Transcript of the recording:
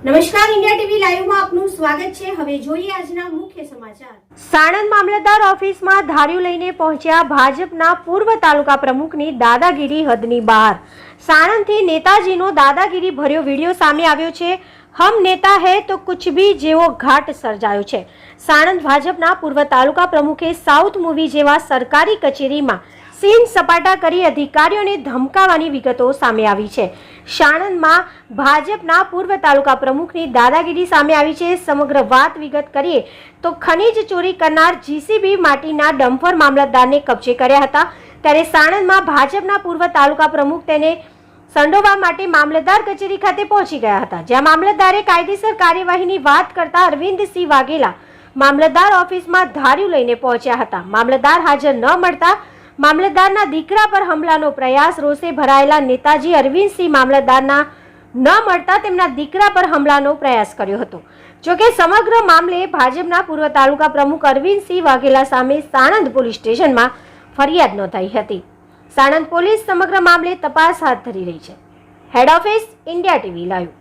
નમસ્કાર, India TV લાઈવમાં આપનું સ્વાગત છે। હવે જોઈએ આજના મુખ્ય સમાચાર। સાણંદ મામલતદાર ઓફિસમાં ધાર્યું લઈને પહોંચ્યા ભાજપના પૂર્વ તાલુકા પ્રમુખની દાદાગીરી હદની બહાર। સાણંદથી નેતાજીનો દાદાગીરી ભર્યો વિડીયો સામે આવ્યો છે। હમ નેતા હૈ તો કુછ ભી જેવો ઘાટ સર્જાયો છે। સાણંદ ભાજપના પૂર્વ તાલુકા પ્રમુખે સાઉથ મૂવી જેવા સરકારી કચેરીમાં સીન સપાટા કરી અધિકારીઓને ધમકાવવાની વિગતો સામે આવી છે। સાણંદમાં ભાજપના પૂર્વ તાલુકા પ્રમુખની દાદાગીરી સામે આવી છે। સમગ્ર વાત વિગત કરીએ તો ખનીજ ચોરી કરનાર જીસીબી માટીના ડમ્પર મામલતદારને કબજે કર્યા હતા। ત્યારે સાણંદમાં ભાજપના પૂર્વ તાલુકા પ્રમુખ તેને સંડોવા માટે મામલતદાર કચેરી ખાતે પહોંચી ગયા હતા, જ્યાં મામલતદારે કાયદેસર કાર્યવાહીની વાત કરતા અરવિંદસિંહ વાઘેલા મામલતદાર ઓફિસમાં ધાર્યું લઈને પહોંચ્યા હતા। મામલતદાર હાજર ન મળતા મામલતદારના દીકરા પર હુમલાનો પ્રયાસ। રોષે ભરાયેલા નેતાજી અરવિંદસિંહ મામલતદારના ન મળતા તેમના દીકરા પર હુમલાનો પ્રયાસ કર્યો હતો। જોકે સમગ્ર મામલે ભાજપના પૂર્વ તાલુકા પ્રમુખ અરવિંદસિંહ વાઘેલા સામે સાણંદ પોલીસ સ્ટેશનમાં ફરિયાદ નોંધાઈ હતી। સાણંદ પોલીસ સમગ્ર મામલે તપાસ હાથ ધરી રહી છે। Head office, India TV live.